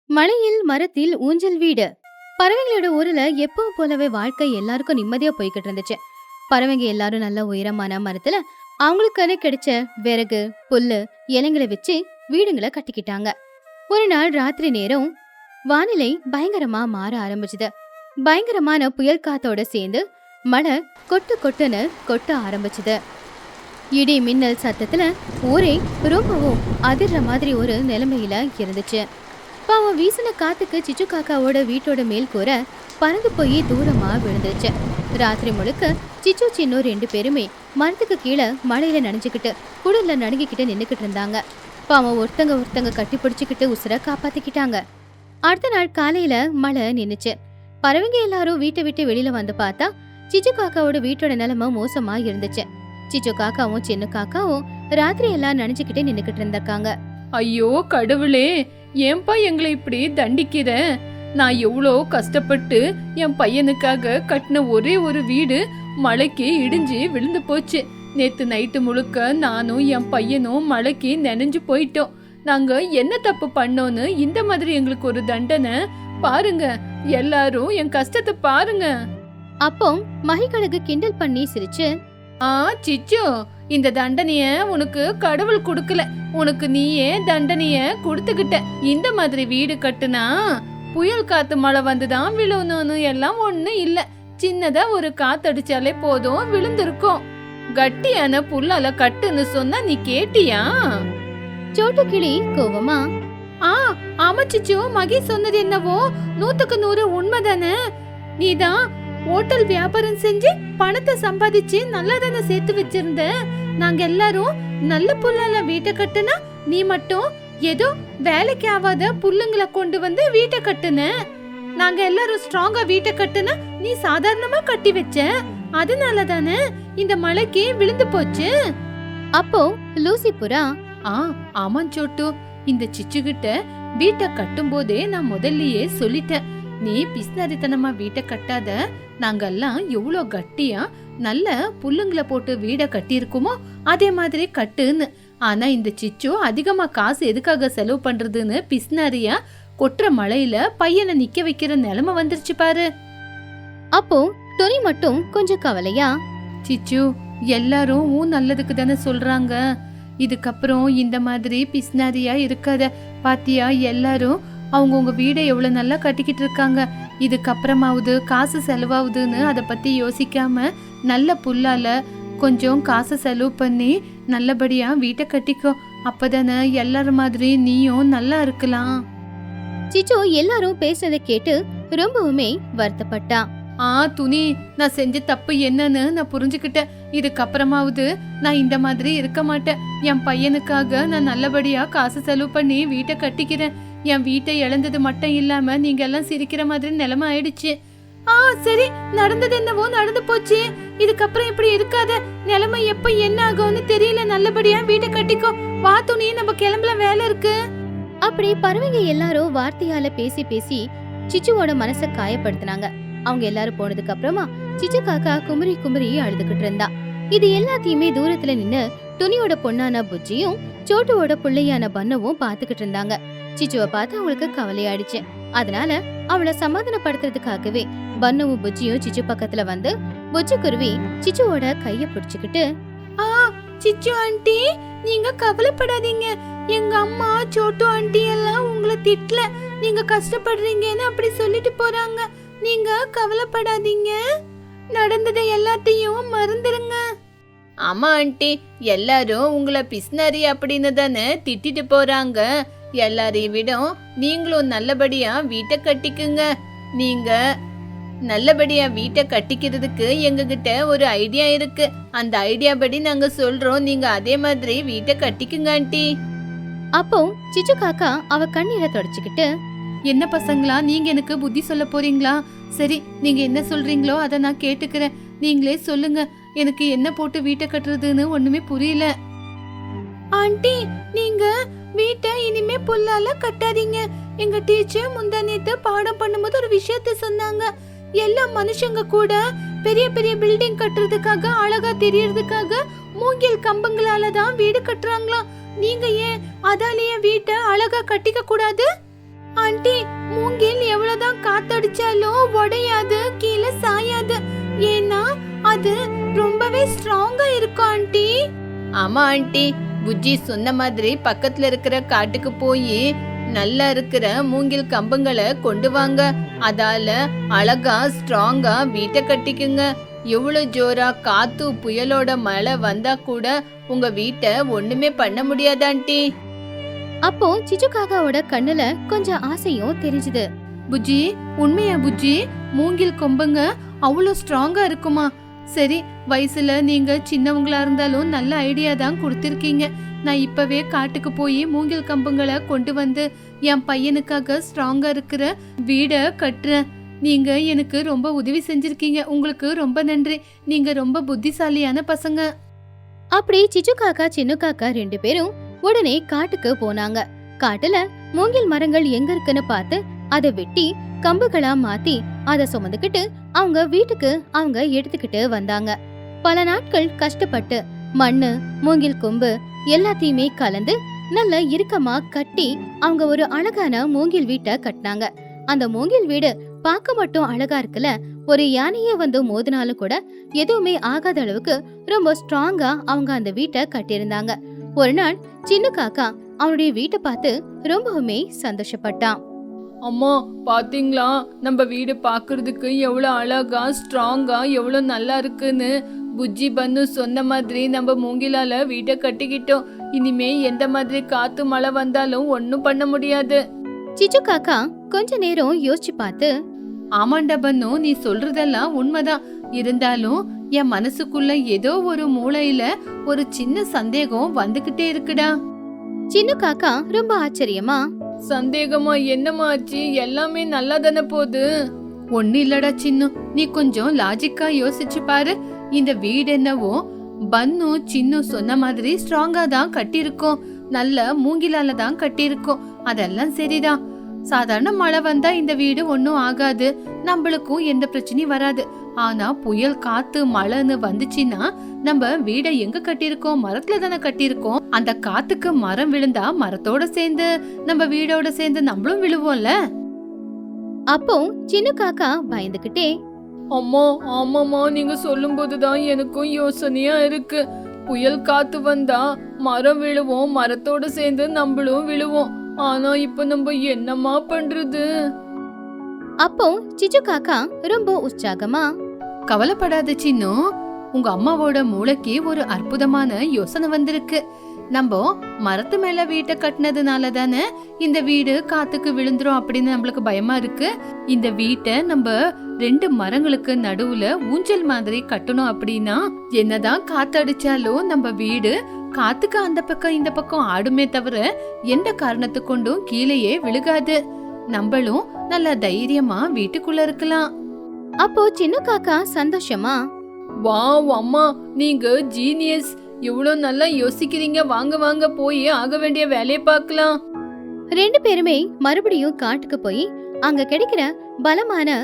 மலையில் மரத்தில் ஊஞ்சல் வீடு. பறவைங்களோட ஊர்ல எப்பவும் போலவே வாழ்க்கை எல்லாருக்கும் நிம்மதியா போய்கிட்டு இருந்துச்சு. பறவைங்க எல்லாரும் நல்ல உயரமான மரத்துல அவங்களுக்கான கிடைச்ச விறகு, புல்லு, இலைங்களை வச்சு வீடுங்களை கட்டிக்கிட்டாங்க. ஒரு நாள் ராத்திரி நேரம் வானிலை பயங்கரமா மாற ஆரம்பிச்சுது. பயங்கரமான புயல் காத்தோட சேர்ந்து மழை கொட்டு கொட்டுன்னு கொட்ட ஆரம்பிச்சுது. இடி மின்னல் சத்தத்துல ஊரே ரொம்பவும் அதிர்ற மாதிரி ஒரு நிலைமையில இருந்துச்சு. பாவம் வீசின காத்துக்கு சிச்சு காக்காவோட வீட்டோட மேல் கூரை பறந்து போய் தூரமா விழுந்துச்சு. ராத்திரி முழுக்க சிச்சு சின்னும் 2 பேருமே மரத்துக்கு கீழே மழையில நனைஞ்சுக்கிட்டு குளிர்ல நடுங்கிக்கிட்டு நின்னுக்கிட்டு இருந்தாங்க. பாவம் ஒருத்தங்க கட்டி பிடிச்சுக்கிட்டு உசுர காப்பாத்திக்கிட்டாங்க. அடுத்த நாள் காலையில மழை நின்னுச்சு. பறவைங்க எல்லாரும் வீட்டை விட்டு வெளியில வந்து பார்த்தா சிச்சு காக்காவோட வீட்டோட நிலைமை மோசமா இருந்துச்சு. சிச்சு காக்காவும் சின்ன காக்காவும் ராத்திரி எல்லாம் நனைஞ்சுக்கிட்டே நின்னுக்கிட்டு இருந்திருக்காங்க. ஐயோ கடவுளே, ஏன்பா எங்களை இப்படி தண்டிக்கிற? நான் எவ்வளோ கஷ்டப்பட்டு என் பையனுக்காக கட்டின ஒரே ஒரு வீடு மழைக்கு இடிஞ்சு விழுந்து போச்சு. நேத்து நைட்டு முழுக்க நானும் என் பையனும் மழைக்கு நனைஞ்சு போயிட்டோம். நாங்க என்ன தப்பு பண்ணோன்னு இந்த மாதிரி எங்களுக்கு ஒரு தண்டனை? பாருங்க, எல்லாரும் என் கஷ்டத்தை பாருங்க. அப்போ மகிக்கழகு கிண்டல் பண்ணி சிரிச்சு, சிச்சு, இந்த தண்டனைய உனக்கு கடவுள் கொடுக்கல, உனக்கு நீயே தண்டனைய கொடுத்துக்கிட்ட. இந்த மாதிரி வீடு கட்டுனா புயல் காத்து மழை வந்துதான் விழுணும்னு எல்லாம் ஒண்ணு இல்ல. சின்னதா ஒரு காத்தடிச்சாலே போதும் விழுந்திருக்கும். கட்டியான புல்லால கட்டுன்னு சொன்னா நீ கேட்டியா? சோட்டு கிளி கோவமா, ஆமா சிச்சு, மகி சொன்னது என்னவோ 100க்கு 100 உண்மைதானே. நீதான் ஹோட்டல் வியாபாரம் செஞ்சு பணத்தை சம்பாதிச்சு நல்லா தானே சேர்த்து வச்சிருந்த. நாங்க எல்லாரும் நல்ல புல்லால வீட்டை கட்டுனா, நீ மட்டும் ஏதோ வேலைக்கு ஆகாத புல்லுங்களை கொண்டு வந்து வீட்டை கட்டுன. நாங்க எல்லாரும் ஸ்ட்ராங்கா வீட்டை கட்டுனா, நீ சாதாரணமா கட்டி வச்ச. அதனால தானே இந்த மழைக்கு விழுந்து போச்சு. அப்போ லூசி புறா, ஆமா சோட்டு, இந்த சிச்சு கிட்ட வீட்டை கட்டும் போதே நான் முதல்லயே சொல்லிட்டேன், நீ பிஸ்னரித்தனமா வீட்டை கட்டாத. நாங்கெல்லாம் எவ்வளோ கட்டியா நல்ல புல்லுங்களை போட்டு வீடை கட்டி இருக்குமோ அதே மாதிரி கட்டுன்னு. ஆனா இந்த சிச்சு அதிகமா காசு எதுக்காக செலவு பண்றதுன்னு பிஸ்னரியா கொட்டுற மழையில பையனை நிக்க வைக்கிற நிலைமை வந்துருச்சு பாரு. அப்போ துணி மட்டும் கொஞ்சம் கவலையா, சிச்சு, எல்லாரும் ஊன் நல்லதுக்கு தானே சொல்றாங்க. இதுக்கப்புறம் இந்த மாதிரி பிஸ்னரியா இருக்காத. பாத்தியா, எல்லாரும் அவங்கவுங்க வீடை எவ்வளவு நல்லா கட்டிக்கிட்டு இருக்காங்க. இதுக்கப்புறமாவது காசு செலவாகுதுன்னு அதை பத்தி யோசிக்காம நல்ல புல்லால கொஞ்சம் காசு செலவு பண்ணி நல்லபடியா வீட்டை கட்டிக்கோ. அப்பதானே எல்லாரும் மாதிரி நீயும் நல்லா இருக்கலாம். சிச்சு எல்லாரும் பேசுறதை கேட்டு ரொம்பவுமே வருத்தப்பட்டா. துணி, நான் செஞ்ச தப்பு என்னன்னு நான் புரிஞ்சுக்கிட்டேன். இதுக்கப்புறமாவது நான் இந்த மாதிரி இருக்க மாட்டேன். என் பையனுக்காக நான் நல்லபடியா காசு செலவு பண்ணி வீட்டை கட்டிக்கிறேன். என் வீட்டை இழந்தது மட்டும் இல்லாம நீங்க எல்லாம் சிரிக்கிற மாதிரி நிலைமை ஆயிடுச்சு. சரி, நடந்தது என்னவோ நடந்து போச்சு. இதுக்கப்புறம் இப்படி இருக்காத. நிலைமை எப்ப என்ன ஆகும்னு தெரியல. நல்லபடியா வீட்டை கட்டிக்கோ. வா துணி, நம்ம கிளம்பல, வேலை இருக்கு. அப்படி பறவைங்க எல்லாரும் வார்த்தையால பேசி பேசி சிச்சுவோட மனசை காயப்படுத்தினாங்க. அவங்க எல்லாரும் போனதுக்கு அப்புறமா சிச்சு காக்கா குமரி குமரி அழுதுகிட்டு இருந்தா. இது எல்லாத்தையுமே தூரத்துல நின்னு துணியோட பொண்ணான புஜ்ஜியும் சோட்டுவோட பிள்ளையான பன்னவும் பாத்துக்கிட்டு இருந்தாங்க. சிச்சுவை பார்த்து அவங்களுக்கு கவலையாயிடுச்சு. அதனால அவளை சமாதானப்படுத்துறதுக்காகவே பன்னவும் புஜ்ஜியும் சிச்சு பக்கத்துல வந்து புஜ்ஜி குருவி சிச்சுவோட கைய பிடிச்சுக்கிட்டு, சிச்சு ஆண்டி, நீங்க கவலைப்படாதீங்க. எங்க அம்மா சோட்டு ஆண்டி எல்லாம் உங்களை திட்டல. நீங்க கஷ்டப்படுறீங்கன்னு அப்படி சொல்லிட்டு போறாங்க. நீங்க கவலைப்படாதீங்க. நடந்ததை எல்லாத்தையும் மறந்துருங்க. ஆமா ஆண்டி, எல்லாரும் உங்களை பிஸ்னரி அப்படின்னு தானே திட்டிட்டு போறாங்க. எல்லாரையும் விட நீங்களும் நல்லபடியா வீட்டை கட்டிக்குங்க. நீங்க நல்லபடியா வீட்டை கட்டிக்கிறதுக்கு எங்ககிட்ட ஒரு ஐடியா இருக்கு. அந்த ஐடியா படி நாங்க சொல்றோம், நீங்க அதே மாதிரி வீட்டை கட்டிக்குங்க ஆண்டி. அப்போ சிச்சு காக்கா அவ கண்ணீரை தொடச்சுக்கிட்டு, என்ன பசங்களா, நீங்க எனக்கு புத்தி சொல்ல போறீங்களா? சரி, நீங்க என்ன சொல்றீங்களோ அதை நான் கேட்டுக்கிறேன். நீங்களே சொல்லுங்க, எனக்கு என்ன போட்டு வீட்டை கட்டுறதுன்னு ஒண்ணுமே புரியல. ஆண்டி, நீங்க வீட்டை இனிமே புல்லால கட்டாதீங்க. எங்க டீச்சர் முந்தானேத்து பாடம் பண்ணும்போது ஒரு விஷயத்த சொன்னாங்க. எல்லா மனுஷங்க கூட பெரிய பெரிய பில்டிங் கட்டுறதுக்காக, அழகா தெரியறதுக்காக மூங்கில் கம்பங்களால தான் வீடு கட்டுறாங்களாம். நீங்க ஏன் அதாலேயே வீட்டை அழகா கட்டிக்க கூடாது? ஆண்டி, மூங்கில் எவ்வளவுதான் காத்தடிச்சாலும் உடையாது, கீழே சாயாது. ஏன்னா அது ரொம்பவே ஸ்ட்ராங்கா இருக்கும் ஆண்டி. ஆமா ஆண்டி, புஜ்ஜி சொன்ன மாதிரி பக்கத்துல இருக்கிற காட்டுக்கு போய் நல்லா இருக்கிற மூங்கில் கம்பங்களை கொண்டு வாங்க. அதால அழகா ஸ்ட்ராங்கா வீட்டை கட்டிக்குங்க. எவ்வளவு ஜோரா காத்து புயலோட மழை வந்தா கூட உங்க வீட்டை ஒண்ணுமே பண்ண முடியாது ஆண்டி. அப்போ சிச்சு காக்காவோட கண்ணுல கொஞ்சம் ஆசையும் தெரிஞ்சுது. புஜ்ஜி, உண்மையா புஜ்ஜி? மூங்கில் கொம்புங்க அவ்வளவு ஸ்ட்ராங்கா இருக்குமா? சரி, வயசுல நீங்க சின்னவங்களா இருந்தாலும் நல்ல ஐடியா தான் கொடுத்திருக்கீங்க. நான் இப்பவே காட்டுக்கு போய் மூங்கில் கம்புங்களை கொண்டு வந்து என் பையனுக்காக ஸ்ட்ராங்கா இருக்கிற வீட கட்டுறேன். நீங்க எனக்கு ரொம்ப உதவி செஞ்சிருக்கீங்க. உங்களுக்கு ரொம்ப நன்றி. நீங்க ரொம்ப புத்திசாலியான பசங்க. அப்படி சிச்சு காக்கா சின்ன காக்கா 2 பேரும் உடனே காட்டுக்கு போனாங்க. காட்டுல மூங்கில் மரங்கள் எங்க இருக்குன்னு பார்த்து அதை வெட்டி கம்புகளா மாத்தி அதை சுமந்துக்கிட்டு அவங்க வீட்டுக்கு அவங்க எடுத்துக்கிட்டு வந்தாங்க. பல நாட்கள் கஷ்டப்பட்டு மண்ணு மூங்கில் கொம்பு எல்லாத்தையுமே கலந்து நல்ல இறுக்கமா கட்டி அவங்க ஒரு அழகான மூங்கில் வீட்டை கட்டினாங்க. அந்த மூங்கில் வீடு பார்க்க மட்டும் அழகா இருக்குல்ல, ஒரு யானையே வந்து மோதினாலும் கூட எதுவுமே ஆகாத அளவுக்கு ரொம்ப ஸ்ட்ராங்கா அவங்க அந்த வீட்டை கட்டியிருந்தாங்க. ஒரு நாள் சின்ன காக்கா அவனுடைய வீட்டை பார்த்து ரொம்பவுமே சந்தோஷப்பட்டான். அம்மா, பாத்தீங்களா நம்ம வீடு பாக்குறதுக்கு எவ்வளவு அழகா ஸ்ட்ராங்கா எவ்வளவு நல்லா இருக்குன்னு. புஜ்ஜி பன்னு சொன்ன மாதிரி நம்ம மூங்கிலால வீட்டை கட்டிக்கிட்டோம். இனிமே எந்த மாதிரி காத்து மழை வந்தாலும் ஒன்னும் பண்ண முடியாது. சிச்சு காக்கா கொஞ்ச நேரம் யோசிச்சு பார்த்து, ஆமாண்டா பன்னு, நீ சொல்றதெல்லாம் உண்மைதான். இருந்தாலும் என் மனசுக்குள்ள ஏதோ ஒரு மூளையில ஒரு சின்ன சந்தேகம் வந்துகிட்டே இருக்குடா. சின்ன காக்கா ரொம்ப ஆச்சரியமா, சந்தேகமா? என்னமா ஆச்சு? எல்லாமே நல்லா தானே போகுது. ஒண்ணு இல்லடா சின்னு, நீ கொஞ்சம் லாஜிக்கா யோசிச்சு பாரு. இந்த வீடு என்னவோ பன்னு சின்னு சொன்ன மாதிரி ஸ்ட்ராங்கா தான் கட்டியிருக்கோம். நல்ல மூங்கிலால தான் கட்டியிருக்கோம். அதெல்லாம் சரிதான். சாதாரண மழை வந்தா இந்த வீடு ஒன்னும் ஆகாது, நம்மளுக்கும் எந்த பிரச்சனையும் வராது. ஆனா புயல் காத்து மழைன்னு வந்துச்சுன்னா நம்ம வீடை எங்க கட்டியிருக்கோம்? மரத்துல தானே கட்டியிருக்கோம். அந்த காத்துக்கு மரம் விழுந்தா மரத்தோட சேர்ந்து நம்ம வீடோட சேர்ந்து நம்மளும் விழுவோம்ல. அப்போ சின்ன காக்கா பயந்துகிட்டே, அம்மா, ஆமாமா, நீங்க சொல்லும் போதுதான் எனக்கும் யோசனையா இருக்கு. புயல் காத்து வந்தா மரம் விழுவோம், மரத்தோட சேர்ந்து நம்மளும் விழுவோம். ஆனா இப்ப நம்ம என்னமா பண்றது? அப்போ சிச்சு காக்கா ரொம்ப உற்சாகமா, கவலைப்படாத சின்னு, உங்க அம்மாவோட மூளைக்கு ஒரு அற்புதமான யோசனை வந்திருக்கு. நம்ம மரத்து மேல வீட்டை கட்டினதுனால தானே இந்த வீடு காத்துக்கு விழுந்துரும் அப்படின்னு நம்மளுக்கு பயமா இருக்கு. இந்த வீட்டை நம்ம 2 மரங்களுக்கு நடுவுல ஊஞ்சல் மாதிரி கட்டணும். அப்படின்னா என்னதான் காத்தடிச்சாலும் நம்ம வீடு காத்துக்கு அந்த பக்கம் இந்த பக்கம் ஆடுமே தவிர எந்த காரணத்து கொண்டும் கீழேயே விழுகாது. நம்மளும் நல்ல தைரியமா வீட்டுக்குள்ள இருக்கலாம். அப்போ சின்ன காக்கா சந்தோஷமா, வாவ் அம்மா, நீங்க ஜீனியஸ். எவ்வளவு நல்லா யோசிக்கிறீங்க. வாங்க வாங்க, போய் ஆக வேண்டிய வேலையை பார்க்கலாம். 2 பேருமே மறுபடியும் காட்டுக்கு போய் அங்க கிடைக்கிற பலமான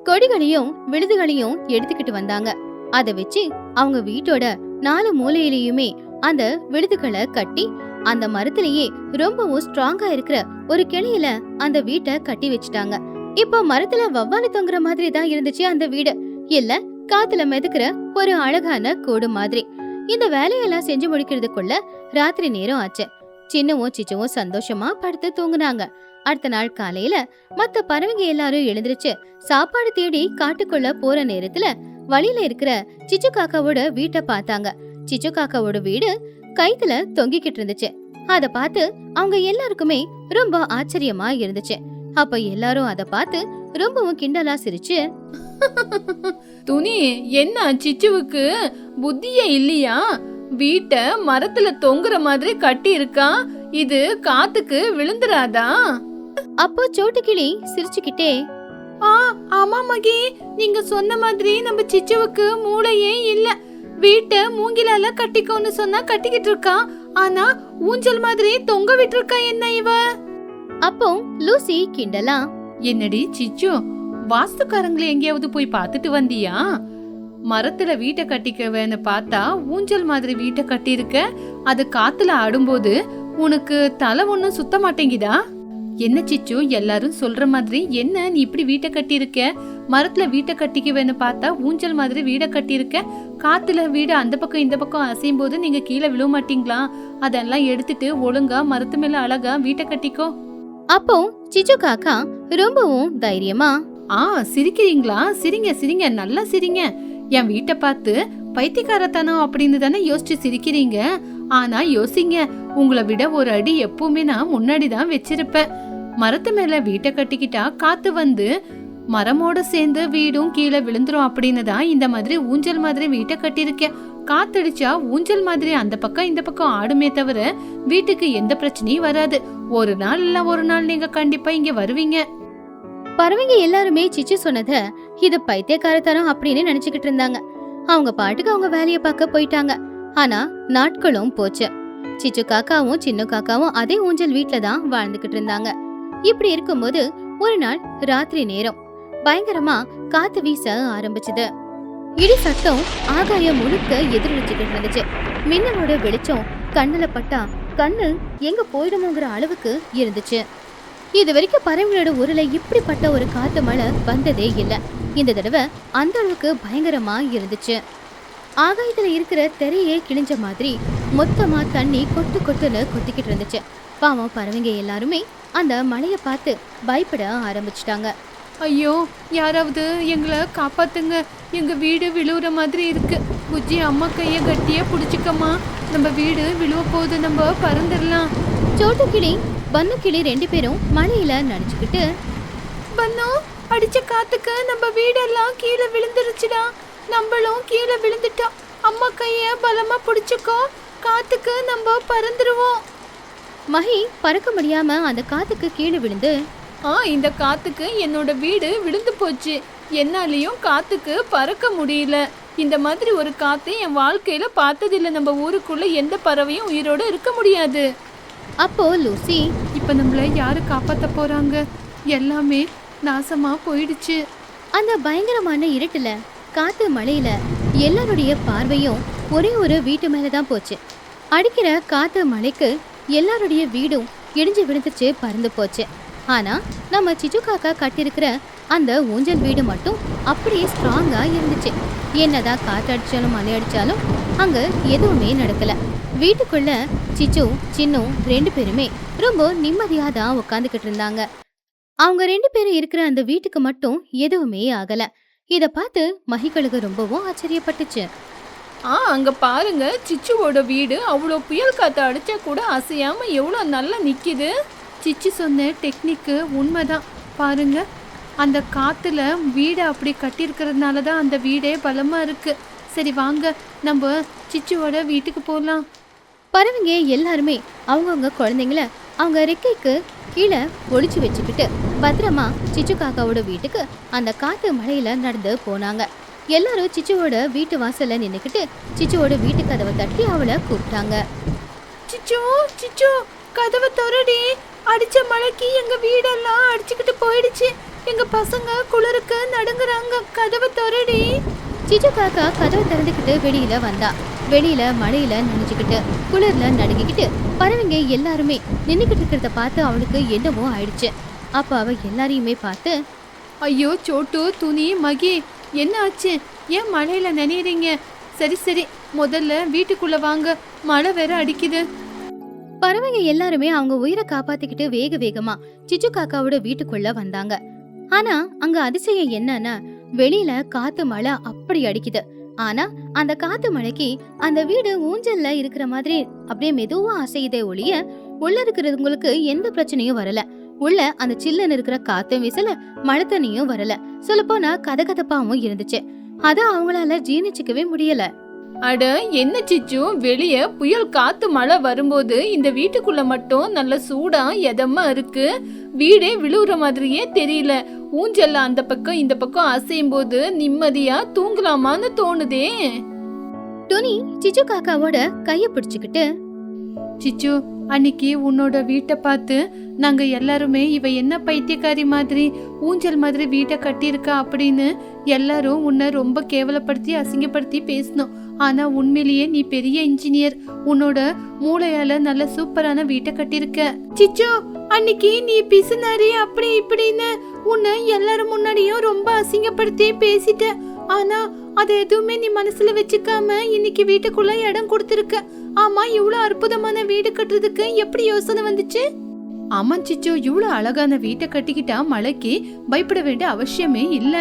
கொடிகளையும் விழுதுகளையும் எடுத்துக்கிட்டு வந்தாங்க. அதை வச்சு அவங்க வீட்டோட 4 மூலையிலயுமே அந்த விழுதுகளை கட்டி அந்த மரத்திலேயே ரொம்பவும் ஸ்ட்ராங்கா இருக்கிற ஒரு கிளையில அந்த வீட்டை கட்டி வச்சுட்டாங்க. இப்போ மரத்துல வவ்வாலு தொங்குற மாதிரி தான் இருந்துச்சு அந்த வீடு. இல்ல காத்துல மிதக்கிற ஒரு அழகான கூடு மாதிரி. இந்த வேலையெல்லாம் செஞ்சு முடிக்கிறதுக்குள்ள ராத்திரி நேரம் ஆச்சு. சின்னவும் சிச்சுவும் சந்தோஷமா படுத்து தூங்குனாங்க. அடுத்த நாள் காலையில மத்த பறவைங்க எல்லாரும் எழுந்திருச்சு சாப்பாடு தேடி காட்டுக்குள்ள போற நேரத்துல வழியில இருக்கிற சிச்சு காக்காவோட வீட்டை பார்த்தாங்க. சிச்சு காக்காவோட வீடு கைத்துல தொங்கிக்கிட்டு இருந்துச்சு. அத பார்த்து அவங்க எல்லாருக்குமே ரொம்ப ஆச்சரியமா இருந்துச்சு. அப்ப எல்லாரும் அத பார்த்து ரொம்பவும் கிண்டலா சிரிச்சு, துணி, என்ன சிச்சுவுக்கு புத்தியே இல்லையா? வீட்டை மரத்துல தொங்குற மாதிரி கட்டி இருக்கா. இது காத்துக்கு விழுந்துராதா? அப்போ சோட்டுக்கிளி சிரிச்சுக்கிட்டே, ஆமா மகி, நீங்க சொன்ன மாதிரி நம்ம சிச்சுவுக்கு மூளையே இல்ல. வீட்டை மூங்கிலால கட்டிக்கோன்னு சொன்னா கட்டிக்கிட்டு இருக்கா. ஆனா ஊஞ்சல் மாதிரி தொங்க விட்டு இருக்கா என்ன இவ? அப்போ லூசி கிண்டலா, என்னடி சிச்சு, வாஸ்துக்காரங்களை எங்கேயாவது போய் பார்த்துட்டு வந்தியா? மரத்துல வீட்டை கட்டிக்கவேன்னு பார்த்தா ஊஞ்சல் மாதிரி வீட்டை கட்டி இருக்க. அது காத்துல ஆடும்போது உனக்கு தலை ஒண்ணும் சுத்த மாட்டேங்குதா? என்ன சிச்சு எல்லாரும் சொல்ற மாதிரி என்ன நீ இப்படி வீட்டை கட்டியிருக்க? மரத்துல வீட்டை கட்டிக்குவேன்னு பார்த்தா ஊஞ்சல் மாதிரி வீடை கட்டியிருக்க. காத்துல வீடு அந்த பக்கம் இந்த பக்கம் அசையும் போது நீங்க கீழே விழுவ மாட்டீங்களா? அதெல்லாம் எடுத்துட்டு ஒழுங்கா மரத்து மேல அழகா வீட்டை கட்டிக்கோ. அப்போ சிச்சு காக்கா ரொம்பவும் தைரியமா, சிரிக்கிறீங்களா? சிரிங்க சிரிங்க, நல்லா சிரிங்க. என் வீட்டை பார்த்து பைத்தியக்காரத்தனம் அப்படின்னு தானே யோசிச்சு சிரிக்கிறீங்க. ஆனா யோசிங்க, உங்களை விட ஒரு அடி எப்பவுமே நான் முன்னாடிதான் வச்சிருப்பேன். மரத்து மேல வீட்டை கட்டிக்கிட்டா காத்து வந்து மரமோட சேர்ந்து வீடும் கீழே விழுந்துரும் அப்படின்னு தான் இந்த மாதிரி ஊஞ்சல் மாதிரி வீட்டை கட்டியிருக்கேன். காத்தடிச்சா ஊஞ்சல் மாதிரி அந்த பக்கம் இந்த பக்கம் ஆடுமே தவிர வீட்டுக்கு எந்த பிரச்சனையும் வராது. ஒரு நாள் இல்ல ஒரு நாள் நீங்க கண்டிப்பா இங்க வருவீங்க. பறவைங்க எல்லாருமே சிச்சு சொன்னத இது பைத்தியக்காரத்தனம் அப்படின்னு நினைச்சுக்கிட்டு இருந்தாங்க. அவங்க பாட்டுக்கு அவங்க வேலையை பார்க்க போயிட்டாங்க. ஆனா நாட்களும் போச்சு. சிச்சு காக்காவும் சின்ன காக்காவும் அதே ஊஞ்சல் வீட்டுல தான் வாழ்ந்துகிட்டு இருந்தாங்க. இப்படி இருக்கும்போது ஒரு நாள் ராத்திரி நேரம் பயங்கரமா காத்து வீச ஆரம்பிச்சது. இடி சத்தம் ஆகாயம் முழுக்க எதிரொலிச்சுக்கிட்டு இருந்துச்சு. மின்னலோட வெளிச்சம் கண்ணுல பட்டா கண்ணு எங்க போயிடுமோங்கிற அளவுக்கு இருந்துச்சு. இது வரைக்கும் பறவைகளோட ஊர்ல இப்படிப்பட்ட ஒரு காத்து மழை வந்ததே இல்லை. இந்த தடவை அந்த அளவுக்கு பயங்கரமா இருந்துச்சு. ஆகாயத்துல இருக்கிற திரையே கிழிஞ்ச மாதிரி மொத்தமா தண்ணி கொட்டு கொட்டுன்னு கொத்திக்கிட்டு இருந்துச்சு. பாவம் பறவைங்க எல்லாருமே அந்த மழைய பார்த்து பயப்பட ஆரம்பிச்சிட்டாங்க. ஐயோ, யாராவது எங்களை காப்பாத்துங்க, எங்க வீடு விழுவுற மாதிரி இருக்கு. புஜ்ஜி அம்மா கைய கட்டியே புடிச்சுக்கம்மா, நம்ம வீடு விழுவ போகுது, நம்ம பறந்துடலாம். சோட்டு கிளி பன்னு கிளி 2 பேரும் மழையில நடிச்சுக்கிட்டு, பன்னு அடிச்ச காத்துக்கு நம்ம வீடெல்லாம் கீழே விழுந்துருச்சுடா, நம்மளும் கீழே விழுந்துட்டோம். அம்மா கைய பலமா புடிச்சுக்கோ, காத்துக்கு நம்ம பறந்துருவோம். மஹி பறக்க முடியாம அந்த காத்துக்கு கீழே விழுந்து, இந்த காத்துக்கு என்னோட வீடு விழுந்து போச்சு, என்னாலையும் காத்துக்கு பறக்க முடியல. இந்த மாதிரி ஒரு காத்து என் வாழ்க்கையில பார்த்ததில்லை. நம்ம ஊருக்குள்ள எந்த பறவையும் உயிரோட இருக்க முடியாது. அப்போ லூசி, இப்ப நம்மள யாரு காப்பாத்த போறாங்க? எல்லாமே நாசமா போயிடுச்சு. அந்த பயங்கரமான இருட்டுல காத்து மழையில எல்லாருடைய பார்வையும் ஒரே ஒரு வீட்டு மேலதான் போச்சு. அடிக்கிற காத்து மழைக்கு எல்லாருடைய வீடும் இடிஞ்சு விழுந்துச்சு, பறந்து போச்சு. ஆனா நம்ம சிச்சு காக்கா கட்டிருக்கிற அந்த ஊஞ்சல் வீடு மட்டும் அப்படியே ஸ்ட்ராங்கா இருந்துச்சு. என்னதான் காத்து அடிச்சாலும் மழை அடிச்சாலும் அங்க எதுவுமே நடக்கல. வீட்டுக்குள்ள சிச்சு சின்னும் 2 பேருமே ரொம்ப நிம்மதியா தான் உட்காந்துக்கிட்டு இருந்தாங்க. அவங்க 2 பேரும் இருக்கிற அந்த வீட்டுக்கு மட்டும் எதுவுமே ஆகல. இத பார்த்து மஹிகளுக்கு ரொம்பவும் ஆச்சரியப்பட்டுச்சு. அங்க பாருங்க, சிச்சுவோட வீடு அவ்வளோ புயல் காத்து அடிச்சா கூட அசையாம எவ்வளோ நல்லா நிக்குது. சிச்சு சொன்ன டெக்னிக்கு உண்மைதான். பாருங்க, அந்த காத்துல வீடை அப்படி கட்டியிருக்கிறதுனால தான் அந்த வீடே பலமா இருக்கு. சரி வாங்க, நம்ம சிச்சுவோட வீட்டுக்கு போகலாம். பறவைங்க எல்லாருமே அவங்கவுங்க குழந்தைங்கள அவங்க ரெக்கைக்கு கீழே ஒளிச்சு வச்சுக்கிட்டு பத்திரமா சிச்சு காக்காவோட வீட்டுக்கு அந்த காத்து மழையில நடந்து போனாங்க. எல்லாரும் சிச்சுவோட வீட்டு வாசல்ல நின்னுக்கிட்டு சிச்சுவோட வீட்டு கதவை தட்டி அவளை கூப்பிட்டாங்க. சிச்சு சிச்சு, கதவை திறடி, அடிச்ச மழைக்கு எங்க வீடெல்லாம் அடிச்சுக்கிட்டு போயிடுச்சு. எங்க பசங்க குளிருக்கு நடுங்குறாங்க, கதவை திறடி. சிச்சு காக்கா கதவை திறந்துக்கிட்டு வெளியில வந்தா. வெளியில மழையில நனைஞ்சுக்கிட்டு குளிர்ல நடுங்கிக்கிட்டு பறவைங்க எல்லாருமே நின்னுக்கிட்டு இருக்கிறத பார்த்து அவளுக்கு என்னவோ ஆயிடுச்சு. அப்ப அவ எல்லாரையுமே பார்த்து, ஐயோ சோட்டு, துணி, மகி, என்ன ஆச்சு? ஏன் மழையில நனையறீங்க? சரி சரி, முதல்ல வீட்டுக்குள்ள வாங்க, மழை வேற அடிக்குது. பறவைங்க எல்லாருமே அவங்க உயிரை காப்பாத்திக்கிட்டு வேக வேகமா சிச்சு காக்காவோட வீட்டுக்குள்ள வந்தாங்க. ஆனா அங்க அதிசயம் என்னன்னா, வெளியில காத்து மழை அப்படி அடிக்குது. ஆனா அந்த காத்து மழைக்கு அந்த வீடு ஊஞ்சல்ல இருக்கிற மாதிரி அப்படியே மெதுவா அசையுதே ஒழிய உள்ள இருக்கிறவங்களுக்கு எந்த பிரச்சனையும் வரல. உள்ள அந்த சில்லுன்னு இருக்கிற காத்தும் வீசல, மழை தண்ணியும் வரல. சொல்லப்போனா கதகதப்பாவும் இருந்துச்சு. அத அவங்களால ஜீர்ணிச்சுக்கவே முடியல. அட என்ன சிச்சு, வெளிய புயல் காத்து மழை வரும்போது இந்த வீட்டுக்குள்ள மட்டும் நல்ல சூடா எதமா இருக்கு. வீடே விழுவுற மாதிரியே தெரியல. ஊஞ்சல்ல அந்த பக்கம் இந்த பக்கம் அசையும் போது நிம்மதியா தூங்கலாமான்னு தோணுதே. துணி சிச்சு காக்காவோட கைய பிடிச்சுக்கிட்டு, சிச்சு, அன்னைக்கு உன்னோட வீட்டை பார்த்து நாங்க எல்லாருமே இவ என்ன பைத்தியக்காரி மாதிரி ஊஞ்சல் மாதிரி வீட்டை கட்டியிருக்கா அப்படின்னு எல்லாரும் உன்னை ரொம்ப கேவலப்படுத்தி அசிங்கப்படுத்தி பேசணும். ஆனா உண்மையிலேயே நீ பெரிய இன்ஜினியர். உன்னோட மூளையால நல்ல சூப்பரான வீட்டை கட்டியிருக்க. சிச்சு, அன்னைக்கு நீ பிசுனாரி அப்படி இப்படின்னு உன்னை எல்லாரும் முன்னாடியும் ரொம்ப அசிங்கப்படுத்தி பேசிட்ட. ஆனா அது எதுவுமே நீ மனசுல வச்சுக்காம இன்னைக்கு வீட்டுக்குள்ள இடம் கொடுத்திருக்க. ஆமா, இவ்வளவு அற்புதமான வீடு கட்டுறதுக்கு எப்படி யோசனை வந்துச்சு? ஆமா சிச்சு, இவ்வளவு அழகான வீட்டை கட்டிக்கிட்டா மழைக்கு பயப்பட வேண்டிய அவசியமே இல்ல.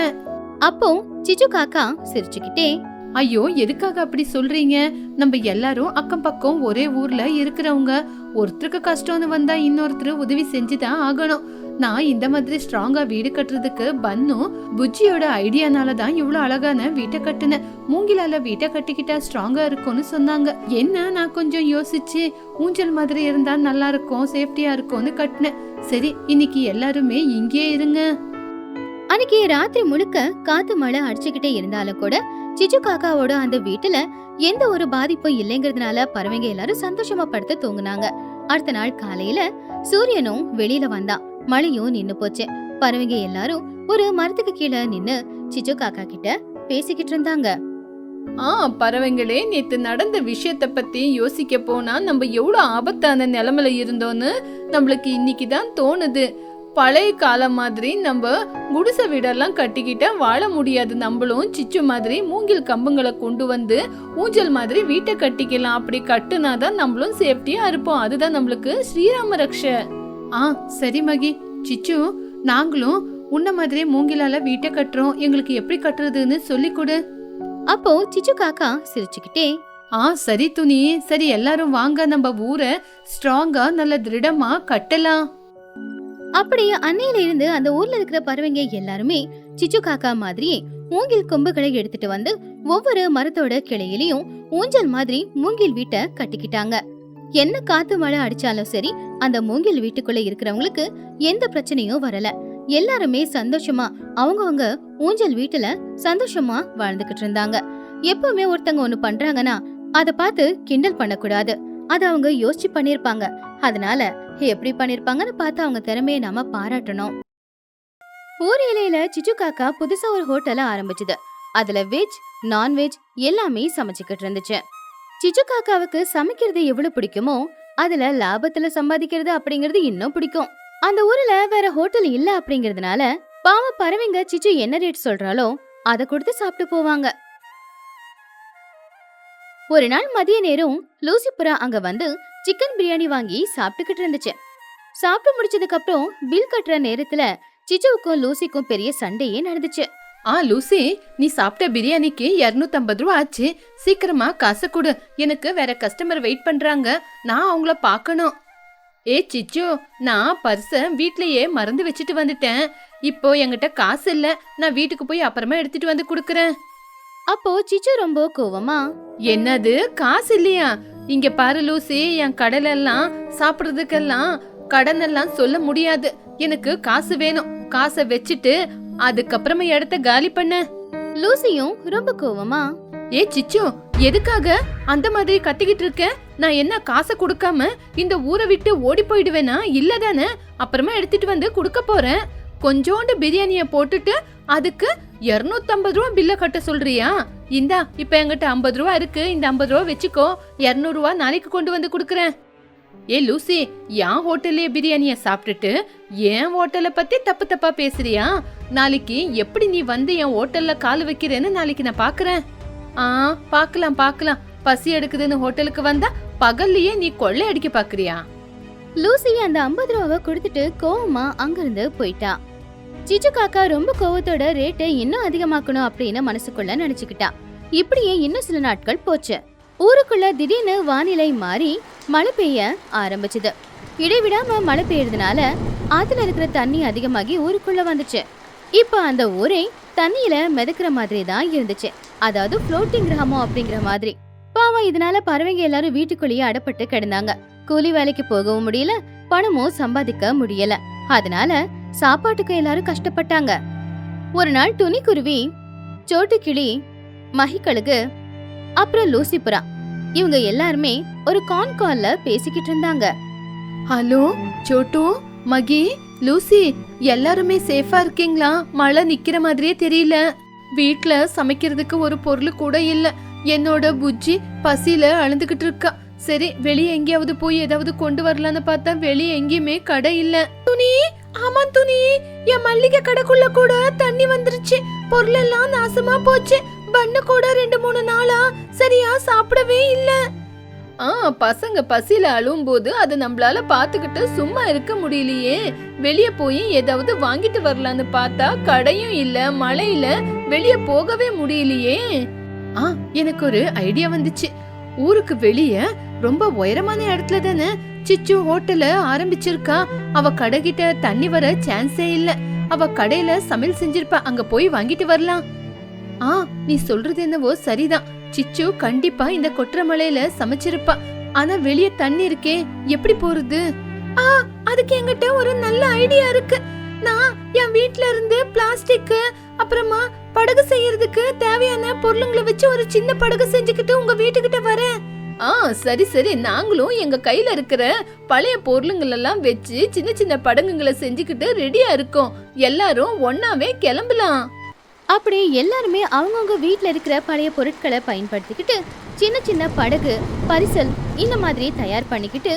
அப்போ சிச்சு காக்கா சிரிச்சுக்கிட்டே, ஐயோ எதுக்காக அப்படி சொல்றீங்க? நம்ம எல்லாரும் அக்கம் பக்கம் ஒரே ஊர்ல இருக்கிறவங்க. ஒருத்தருக்கு கஷ்டம்னு வந்தா இன்னொருத்தர் உதவி செஞ்சுதான் ஆகணும். நான் இந்த மாதிரி ஸ்ட்ராங்கா வீடு கட்டுறதுக்கு பன்னும் புஜ்ஜியோட ஐடியானாலதான் இவ்வளவு அழகான வீட்டை கட்டுனேன். மூங்கிலால வீட்டை கட்டிக்கிட்டா ஸ்ட்ராங்கா இருக்கும்னு சொன்னாங்க. என்ன நான் கொஞ்சம் யோசிச்சு ஊஞ்சல் மாதிரி இருந்தா நல்லா இருக்கும், சேஃப்டியா இருக்கும்னு கட்டினேன். சரி, இன்னைக்கு எல்லாருமே இங்கே இருங்க. அன்னைக்கு ராத்திரி முழுக்க காத்து மழை அடிச்சுக்கிட்டே இருந்தாலும் கூட சிச்சு காக்காவோட அந்த வீட்டுல எந்த ஒரு பாதிப்பும் இல்லைங்கிறதுனால பறவைங்க எல்லாரும் சந்தோஷமா படுத்து தூங்குனாங்க. அடுத்த நாள் காலையில சூரியனும் வெளியில வந்தான். மழையும் நின்னு போச்சு. பறவைங்க எல்லாரும் ஒரு மரத்துக்கு கீழே நின்னு சிச்சு காக்கா கிட்ட பேசிக்கிட்டு இருந்தாங்க. பறவைங்களே, நேத்து நடந்த விஷயத்த பத்தி யோசிக்க போனா நம்ம எவ்வளவு ஆபத்தான நிலைமையில இருந்தோன்னு நம்மளுக்கு இன்னைக்குதான் தோணுது. பழைய காலம் மாதிரி நம்ம குடிசை வீடெல்லாம் கட்டிக்கிட்ட வாழ முடியாது. நம்மளும் சிச்சு மாதிரி மூங்கில் கம்புங்களை கொண்டு வந்து ஊஞ்சல் மாதிரி வீட்டை கட்டிக்கலாம். அப்படி கட்டுனாதான் நம்மளும் சேஃப்டியா இருப்போம். அதுதான் நம்மளுக்கு ஸ்ரீராம ரக்ஷ. சரி மகி, சிச்சு நாங்களும் உன்ன மாதிரி மூங்கிலால வீட்டை கட்டுறோம். எங்களுக்கு எப்படி கட்டுறதுன்னு சொல்லி கொடு. அப்போ சிச்சு காக்கா சிரிச்சுக்கிட்டே, சரி துணி, சரி எல்லாரும் வாங்க, நம்ம ஊரை ஸ்ட்ராங்கா நல்ல திருடமா கட்டலாம். அப்படியே அன்னையில இருந்து அந்த ஊர்ல இருக்கிற பறவைங்க எல்லாருமே சிச்சு காக்கா மாதிரியே மூங்கில் கொம்புகளை எடுத்துட்டு வந்து ஒவ்வொரு மரத்தோட கிளையிலையும் ஊஞ்சல் மாதிரி மூங்கில் வீட்டை கட்டிக்கிட்டாங்க. என்ன காத்து மழை அடிச்சாலும் சரி, அந்த மூங்கில் வீட்டுக்குள்ள இருக்கிறவங்களுக்கு எந்த பிரச்சனையும் வரல. எல்லாருமே சந்தோஷமா அவங்கவங்க ஊஞ்சல் வீட்டுல சந்தோஷமா வாழ்ந்துகிட்டு இருந்தாங்க. எப்பவுமே ஒருத்தங்க ஒண்ணு பண்றாங்கன்னா அத பார்த்து கிண்டல் பண்ணக்கூடாது. அத அவங்க யோசிச்சு பண்ணிருப்பாங்க. அதனால எப்படி பண்ணிருப்பாங்கன்னு பார்த்து அவங்க திறமையை நாம பாராட்டணும். ஊர் இலையில சிச்சு காக்கா புதுசா ஒரு ஹோட்டலை ஆரம்பிச்சுது. அதுல வெஜ், நான்வெஜ் எல்லாமே சமைச்சுக்கிட்டு இருந்துச்சு. சிச்சு காக்காவுக்கு சமைக்கிறது எவ்வளவு பிடிக்குமோ அதுல லாபத்துல சம்பாதிக்கிறது அப்படிங்கறது இன்னும் பிடிக்கும். அந்த ஊர்ல வேற ஹோட்டல் இல்ல அப்படிங்கறதுனால பாவ பறவைங்க சிச்சு என்ன ரேட் சொல்றாலோ அதை கொடுத்து சாப்பிட்டு போவாங்க. ஒரு நாள் மதிய நேரம் லூசி புறா அங்க வந்து சிக்கன் பிரியாணி வாங்கி சாப்பிட்டுக்கிட்டு இருந்துச்சு. சாப்பிட்டு முடிச்சதுக்கு அப்புறம் பில் கட்டுற நேரத்துல சிச்சுவுக்கும் லூசிக்கும் பெரிய சண்டையே நடந்துச்சு. லூசி, நீ சாப்பிட்ட பிரியாணிக்கு 250 ரூபா ஆச்சு. சீக்கிரமா காசு கொடு, எனக்கு வேற கஸ்டமர் வெயிட் பண்றாங்க, நான் அவங்கள பாக்கணும். சிச்சு, நான் பர்ஸ வீட்லயே மறந்து வச்சுட்டு வந்துட்டேன். இப்போ என்கிட்ட காசு இல்ல, நான் வீட்டுக்கு போய் அப்புறமா எடுத்துட்டு வந்து குடுக்கறேன். அப்போ சிச்சு ரொம்ப கோவமா, என்னது காசு இல்லையா? இங்க பாரு லூசி, என் கடையிலெல்லாம் சாப்பிடுறதுக்கெல்லாம் கடன் எல்லாம் சொல்ல முடியாது. எனக்கு காசு வேணும். காசை வச்சுட்டு அதுக்கப்புறமா இடத்த காலி பண்ண. லூசியும் ரொம்ப கோவமா, சிச்சு, எதுக்காக அந்த மாதிரி கத்திக்கிட்டு இருக்க? நான் என்ன காசை கொடுக்காம இந்த ஊரை விட்டு ஓடி போயிடுவேனா? இல்லதானே, அப்புறமா எடுத்துட்டு வந்து குடுக்க போறேன். கொஞ்சோண்டு பிரியாணிய போட்டுட்டு அதுக்கு 250 ரூபா பில்ல கட்ட சொல்றியா? இந்தா, இப்ப என்கிட்ட 50 ரூபா இருக்கு, இந்த 50 ரூபா வச்சுக்கோ. 200 ரூபா நாளைக்கு கொண்டு வந்து குடுக்கறேன். லூசி, என் ஹோட்டல்லே பிரியாணிய சாப்பிட்டுட்டு என் ஹோட்டலை பத்தி தப்பு தப்பா பேசுறியா? நாளைக்கு எப்படி நீ வந்து என் ஹோட்டல்ல கால் வைக்கிறேன்னு நாளைக்கு நான் பாக்குறேன். பாக்கலாம் பாக்கலாம். பசி எடுக்குதுன்னு ஹோட்டலுக்கு வந்தா பகல்லையே நீ கொள்ளை அடிக்க பாக்குறியா? லூசி அந்த 50 ரூபாவை கொடுத்துட்டு கோவமா அங்கிருந்து போயிட்டா. சிச்சு காக்கா ரொம்ப கோவத்தோட ரேட்டை இன்னும் அதிகமாக்கணும் அப்படின்னு மனசுக்குள்ள நினைச்சுக்கிட்டா. இப்படியே இன்னும் சில நாட்கள் போச்சு. ஊருக்குள்ள திடீர்னு வானிலை மாறி மழை பெய்ய ஆரம்பிச்சுது. இடைவிடாம மழை பெய்யறதுனால ஆத்துல இருக்கிற தண்ணி அதிகமாகி ஊருக்குள்ள வந்துச்சு. இப்ப அந்த ஊரே தண்ணியில மிதக்கிற மாதிரி தான் இருந்துச்சு. அதாவது ஃப்ளோட்டிங் கிராமம் அப்படிங்கிற மாதிரி. பாவம், இதனால பறவைங்க எல்லாரும் வீட்டுக்குள்ளேயே அடப்பட்டு கிடந்தாங்க. கூலி வேலைக்கு போகவும் முடியல, பணமும் சம்பாதிக்க முடியல. அதனால சாப்பாட்டுக்கு எல்லாரும் கஷ்டப்பட்டாங்க. ஒரு நாள் துணிக்குருவி, சோட்டு கிளி, மகிக்கழுகு, அப்புறம் லூசி புறா இவங்க எல்லாருமே ஒரு கால்ல பேசிக்கிட்டு இருந்தாங்க. ஹலோ சோட்டு, மகி, லூசி, எல்லாருமே சேஃபா இருக்கீங்களா? மழை நிக்கிற மாதிரியே தெரியல. வீட்ல சமைக்கிறதுக்கு ஒரு பொருள் கூட இல்ல. என்னோட புஜ்ஜி பசியில அழுந்துகிட்டு இருக்கா. சரி வெளியே எங்கேயாவது போய் ஏதாவது கொண்டு வரலான்னு பார்த்தா வெளியே எங்கேயுமே கடை இல்ல. துணி, ஆமா துணி, என் மல்லிகை கடைக்குள்ள கூட தண்ணி வந்துருச்சு. பொருள் எல்லாம் நாசமா போச்சு. பண்ணு கூட 2-3 நாளா சரியா சாப்பிடவே இல்ல. பசங்க பசியில அழுவும் போது அதை நம்மளால பாத்துக்கிட்டு சும்மா இருக்க முடியலையே. வெளிய போய் ஏதாவது வாங்கிட்டு வரலான்னு பார்த்தா கடையும் இல்ல, மழையில வெளிய போகவே முடியலையே. எனக்கு ஒரு ஐடியா வந்துச்சு. ஊருக்கு வெளிய ரொம்ப உயரமான இடத்துல தானே சிச்சு ஹோட்டல ஆரம்பிச்சிருக்கா. அவ கடைகிட்ட தண்ணி வர சான்ஸே இல்ல. அவ கடையில சமையல் செஞ்சிருப்பா, அங்க போய் வாங்கிட்டு வரலாம். நீ சொல்றது என்னவோ சரிதான். சிச்சு கண்டிப்பா இந்த கொற்ற மலையில சமைச்சிருப்பா. ஆனா வெளிய தண்ணி இருக்கே, எப்படி போறது? அதுக்கு என்கிட்ட ஒரு நல்ல ஐடியா இருக்கு. நான் என் வீட்ல இருந்து பிளாஸ்டிக் அப்புறமா படகு செய்யறதுக்கு தேவையான பொருளுங்களை வச்சு ஒரு சின்ன படகு செஞ்சுக்கிட்டு உங்க வீட்டுக்கிட்ட வரேன். சரி சரி, நாங்களும் எங்க கையில இருக்கிற பழைய பொருளுங்கள் எல்லாம் வச்சு சின்ன சின்ன படகுங்களை செஞ்சுக்கிட்டு ரெடியா இருக்கோம். எல்லாரும் ஒன்னாவே கிளம்பலாம். அப்படி எல்லாருமே அவங்கவுங்க வீட்ல இருக்கிற பழைய பொருட்களை பயன்படுத்திக்கிட்டு சின்ன சின்ன படகு, பரிசல் இந்த மாதிரி தயார் பண்ணிக்கிட்டு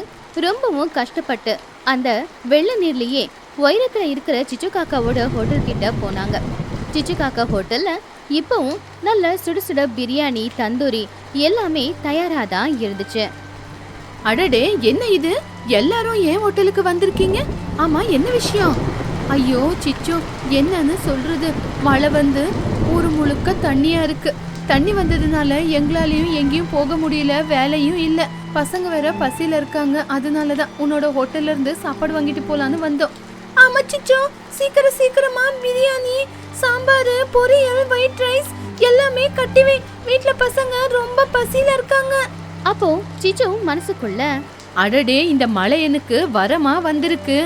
ரொம்பவும் கஷ்டப்பட்டு அந்த வெள்ள நீர்லயே உயரத்துல இருக்கிற சிச்சு காக்காவோட ஹோட்டல் கிட்ட போனாங்க. சிச்சு காக்கா ஹோட்டல்ல இப்பவும் நல்ல சுட சுட பிரியாணி, தந்தூரி எல்லாமே தயாராதான் இருந்துச்சு. அடடே, என்ன இது? எல்லாரும் ஏன் ஹோட்டலுக்கு வந்திருக்கீங்க? ஆமா, என்ன விஷயம்? ஐயோ சிச்சு, என்னன்னு சொல்றது? மழை வந்து ஊரு முழுக்க தண்ணியா இருக்கு. தண்ணி வந்ததுனால எங்களாலையும் எங்கேயும் போக முடியல, வேலையும் இல்ல. பசங்க வேற பசியில இருக்காங்க. அதனாலதான் உன்னோட ஹோட்டல்ல இருந்து சாப்பாடு வாங்கிட்டு போலான்னு வந்தோம். ஆமா சிச்சு, சீக்கிரமா பிரியாணி, சாம்பார், பொரியல், ஒயிட் ரைஸ் எல்லாமே கட்டிவே. வீட்ல பசங்க ரொம்ப பசியில இருக்காங்க. அப்போ சிச்சு மனசுக்குள்ள, அடடே, இந்த மழை எனக்கு வரமா வந்திருக்கு.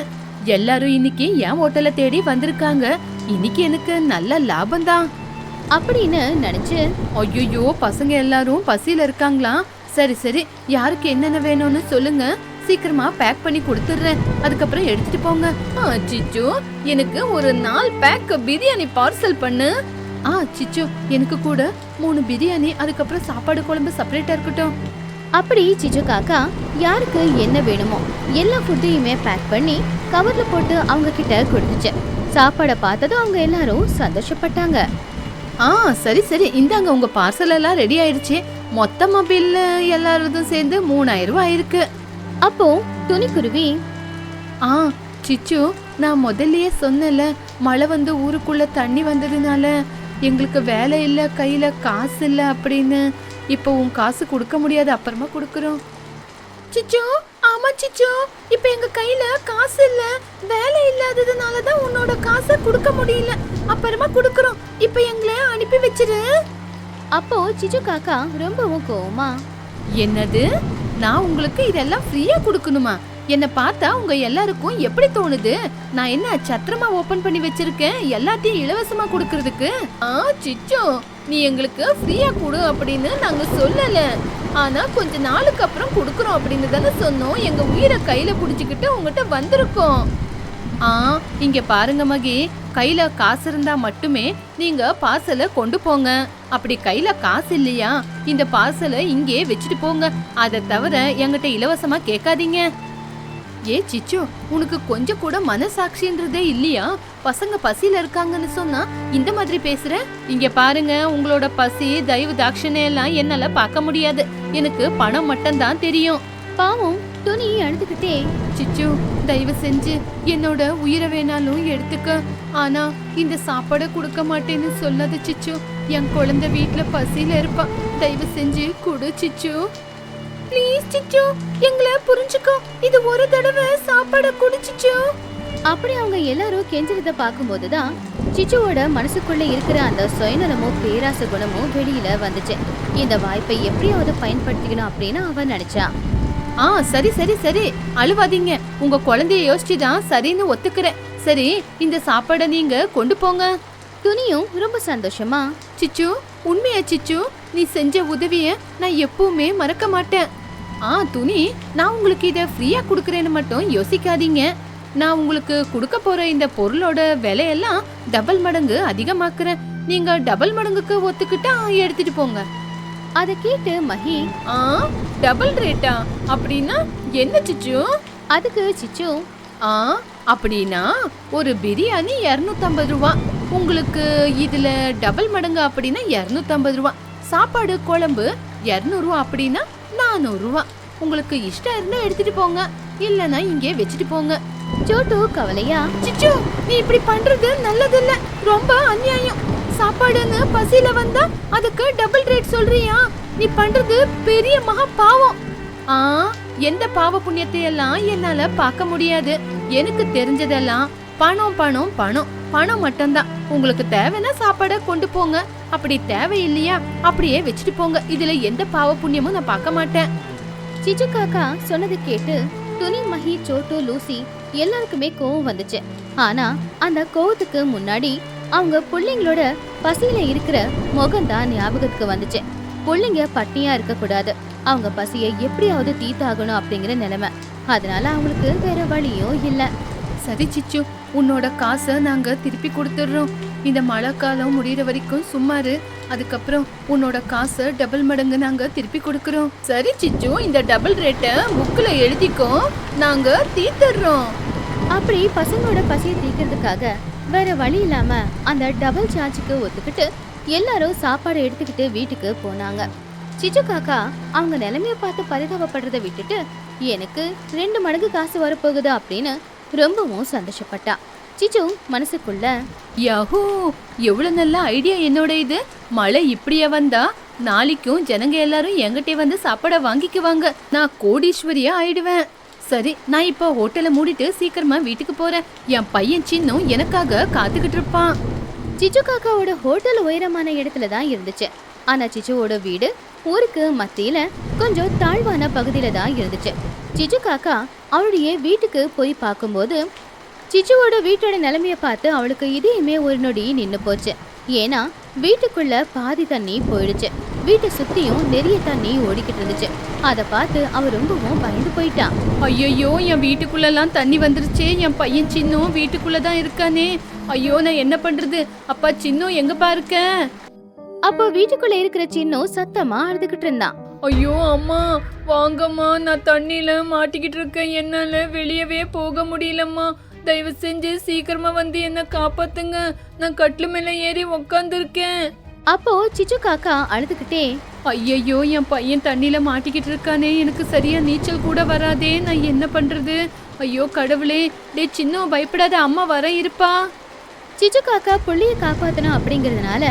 எல்லாரும் இன்னைக்கு என் ஹோட்டலை தேடி வந்திருக்காங்க. இன்னைக்கு எனக்கு நல்ல லாபம் தான் அப்படின்னு நினைச்சு, ஐயோ பசங்க எல்லாரும் பசியில இருக்காங்களா? சரி சரி, யாருக்கு என்னென்ன வேணும்னு சொல்லுங்க, சீக்கிரமா பேக் பண்ணி கொடுத்துடுறேன். அதுக்கப்புறம் எடுத்துட்டு போங்க. சிச்சு, எனக்கு ஒரு 4 பேக் பிரியாணி பார்சல் பண்ணு. சிச்சு, எனக்கு கூட 3 பிரியாணி, அதுக்கப்புறம் சாப்பாடு குழம்பு செப்பரேட்டா இருக்கட்டும். அப்படி சிச்சு காக்கா யாருக்கு என்ன வேணுமோ எல்லா ஃபுட்டையுமே பேக் பண்ணி கவர்ல போட்டு அவங்க கிட்ட கொடுத்துச்சு. சாப்பாடை பார்த்ததும் அவங்க எல்லாரும் சந்தோஷப்பட்டாங்க. சரி சரி, இந்தாங்க உங்க பார்சல் எல்லாம் ரெடி ஆயிடுச்சு. மொத்தமா பில்லு எல்லாரும் சேர்ந்து 3000 ரூபாய் ஆயிருக்கு. அப்போ துணிக்குருவி, சிச்சு, நான் முதல்லயே சொன்னல, மழை வந்து ஊருக்குள்ள தண்ணி வந்ததுனால எங்களுக்கு வேலை இல்ல, கையில காசு இல்ல அப்படின்னு. இப்போ உன் காசு கொடுக்க முடியாது, அப்புறமா கொடுக்குறோம். சிச்சு, ஆமா சிச்சு, இப்போ எங்க கையில காசு இல்ல, வேலை இல்லாததுனாலதான் உன்னோட காசை கொடுக்க முடியல, அப்புறமா கொடுக்குறோம். இப்போ எங்களை அனுப்பி வச்சிரு. அப்போ சிச்சு காக்கா ரொம்பவும் கோவமா, என்னது, நான் உங்களுக்கு இதெல்லாம் ஃப்ரீயா கொடுக்கணுமா? என்ன பார்த்தா உங்க எல்லாருக்கும் எப்படி தோணுது? நான் என்ன சத்திரமா ஓபன் பண்ணி வச்சிருக்கேன் எல்லாத்தையும் இலவசமா கொடுக்கறதுக்கு? சிச்சு, நீ எங்களுக்கு ஃப்ரீயா கொடு அப்படின்னு நாங்க சொல்லல. ஆனா கொஞ்ச நாளுக்கு அப்புறம் கொடுக்கறோம் அப்படின்னு தானே சொன்னோம். எங்க உயிரை கையில புடிச்சுக்கிட்டு உங்ககிட்ட வந்திருக்கோம். இங்க பாருங்க மகி, கையில காசு இருந்தா மட்டுமே நீங்க பார்சலை கொண்டு போங்க. அப்படி கையில காசு இல்லையா, இந்த பார்சலை இங்கே வச்சுட்டு போங்க. அதை தவிர என்கிட்ட இலவசமா கேட்காதீங்க. ஏ சிச்சு, உனக்கு கொஞ்சம் கூட மனசாட்சின்றதே இல்லையா? பசங்க பசியில இருக்காங்கன்னு சொன்னா இந்த மாதிரி பேசுற? இங்க பாருங்க, உங்களோட பசி, தயவு, தாட்சணை எல்லாம் என்னால பார்க்க முடியாது. எனக்கு பணம் மட்டும் தான் தெரியும். பாவம் துணி அழுதுகிட்டே, சிச்சு, தயவு செஞ்சு என்னோட உயிரை வேணாலும் எடுத்துக்க. ஆனா இந்த சாப்பாடை கொடுக்க மாட்டேன்னு சொல்லாத சிச்சு. என் குழந்தை வீட்டுல பசியில இருப்பா. தயவு செஞ்சு குடு சிச்சு. ப்ளீஸ் சிச்சு, எங்களை புரிஞ்சுக்கோ. இது ஒரு தடவை சாப்பாடை குடு சிச்சு. அப்படி அவங்க எல்லாரும் கெஞ்சிறத பார்க்கும்போதுதான் சிச்சுவோட மனசுக்குள்ள இருக்கிற அந்த சுயநலமும் பேராசை குணமும் வெளியில வந்துச்சு. இந்த வாய்ப்பை எப்படியாவது பயன்படுத்திக்கணும் அப்படின்னு அவன் நினைச்சா. சரி சரி சரி, அழுவாதீங்க. உங்க குழந்தைய யோசிச்சுதான் சரின்னு ஒத்துக்கிறேன். சரி, இந்த சாப்பாடை நீங்க கொண்டு போங்க. துணியும் ரொம்ப சந்தோஷமா, சிச்சு, உண்மையா சிச்சு, நீ செஞ்ச உதவிய நான் எப்பவுமே மறக்க மாட்டேன். துணி, நான் உங்களுக்கு இதை ஃப்ரீயா கொடுக்கறேன்னு மட்டும் யோசிக்காதீங்க. நான் உங்களுக்கு கொடுக்க போற இந்த பொருளோட விலையெல்லாம் டபுள் மடங்கு அதிகமாக்குறேன். நீங்க டபுள் மடங்குக்கு ஒத்துக்கிட்டா எடுத்துட்டு போங்க. அதை கேட்டு மஹி, டபுள் ரேட்டா? அப்படின்னா என்ன சிச்சு? அதுக்கு சிச்சு, அப்படின்னா ஒரு பிரியாணி 250 ரூபா, உங்களுக்கு இதுல டபுள் மடங்கு அப்படின்னா 250 ரூபா, சாப்பாடு குழம்பு 200 ரூபா அப்படின்னா 400 ரூபா. உங்களுக்கு இஷ்டம் இருந்தா எடுத்துட்டு போங்க, இல்லனா இங்கே வச்சுட்டு போங்க. சோட்டு கவலையா, சிச்சு நீ இப்படி பண்றது நல்லதில்ல, ரொம்ப அநியாயம். சாப்பாடுன்னு பசியில வந்தா அதுக்கு டபுள் ரேட் சொல்றியா? நீ பண்றது பெரிய மகா பாவம். எந்த பாவ புண்ணியத்தை எல்லாம் என்னால பார்க்க முடியாது. எனக்கு தெரிஞ்சதெல்லாம் பணம் பணம் பணம் பணம் மட்டும்தான். உங்களுக்கு தேவைன்னா சாப்பாட கொண்டு போங்க, அப்படி தேவையில்லையா அப்படியே வச்சுட்டு போங்க. இதுல எந்த பாவ புண்ணியமும் நான் பார்க்க மாட்டேன். சிச்சு காக்கா சொன்னதை கேட்டு துணி, மஹி, சோட்டு, லூசி எல்லாருக்குமே கோவம் வந்துச்சு. ஆனா அந்த கோவத்துக்கு முன்னாடி அவங்க பிள்ளைங்களோட பசியில இருக்கிற முகம்தான் ஞாபகத்துக்கு வந்துச்சு. பிள்ளைங்க பட்டினியா இருக்க கூடாது, அவங்க பசியை எப்படியாவது தீத்தாகணும் அப்படிங்கிற நிலைமை. அதனால அவங்களுக்கு வேற வழியும் இல்ல. சரி சிச்சு, உன்னோட காசை நாங்க திருப்பி கொடுத்துடுறோம். இந்த மழை காலம் முடியற வரைக்கும் சும்மாரு, அதுக்கப்புறம் உன்னோட காசை டபுள் மடங்கு நாங்க திருப்பி கொடுக்கறோம். சரி சிச்சு, இந்த டபுள் ரேட்டை புக்ல எழுதிக்கோ, நாங்க தீத்துறோம். அப்படி பசங்களோட பசியை தீக்கிறதுக்காக வேற வழி இல்லாம அந்த டபுள் சார்ஜுக்கு ஒத்துக்கிட்டு எல்லாரும் சாப்பாடு எடுத்துக்கிட்டு வீட்டுக்கு போனாங்க. சிச்சு காக்கா அவங்க நிலைமைய பார்த்து பரிதாபப்படுறத விட்டுட்டு எனக்கு 2 மடங்கு காசு வரப்போகுது அப்படின்னு ரொம்பவும் சந்தோஷப்பட்டா. சிச்சு மனசுக்குள்ள, யாஹூ, எவ்வளவு நல்ல ஐடியா என்னோட இது. மழை இப்படியே வந்தா நாளைக்கும் ஜனங்க எல்லாரும் என்கிட்ட வந்து சாப்பாட வாங்கிக்குவாங்க, நான் கோடீஸ்வரியா ஆயிடுவேன். சரி, நான் இப்போ ஹோட்டலை மூடிட்டு சீக்கிரமா வீட்டுக்கு போறேன். என் பையன் சின்னும் எனக்காக காத்துக்கிட்டு இருப்பான். சிச்சு காக்காவோட ஹோட்டல் உயரமான இடத்துல தான் இருந்துச்சு. ஆனா சிச்சுவோட வீடு ஊருக்கு மத்தியில கொஞ்சம் தாழ்வான பகுதியில தான் இருந்துச்சு. சிச்சு காக்கா அவளுடைய வீட்டுக்கு போய் பார்க்கும்போது சிச்சுவோட வீட்டோட நிலைமைய பார்த்து அவளுக்கு இதயமே ஒரு நொடி நின்னு போச்சு. ஏன்னா வீட்டுக்குள்ள பாதி தண்ணி போயிடுச்சு. வீட்டை சுத்தியும் நிறைய தண்ணி ஓடிக்கிட்டு இருந்துச்சு. அதை பார்த்து அவ ரொம்பவும் பயந்து போயிட்டான். ஐயோ, என் வீட்டுக்குள்ளெல்லாம் தண்ணி வந்துருச்சே, என் பையன் சின்னும் வீட்டுக்குள்ளதான் இருக்கானே. ஐயோ, நான் என்ன பண்றது? அப்பா சின்னு எங்க பாருக்க? அப்போ வீட்டுக்குள்ள இருக்கிற சின்னு சத்தமா அழுதுகிட்டு இருந்தான். ஐயோ அம்மா, வாங்கம்மா, நான் தண்ணியில மாட்டிக்கிட்டு இருக்கேன், என்னால வெளியவே போக முடியலம்மா. தயவு செஞ்சு சீக்கிரமா வந்து என்ன காப்பாத்துங்க, நான் கட்டில மேல ஏறி உக்காந்து இருக்கேன். அப்போ சிச்சு காக்கா அழுதுகிட்டே, ஐயோ, என் பையன் தண்ணியில மாட்டிக்கிட்டு இருக்கானே, எனக்கு சரியா நீச்சல் கூட வராதே, நான் என்ன பண்றது? ஐயோ கடவுளே, டே சின்ன பயப்படாத, அம்மா வர இருப்பா. சிச்சு காக்கா புள்ளைய காப்பாத்தணும் அப்படிங்கறதுனால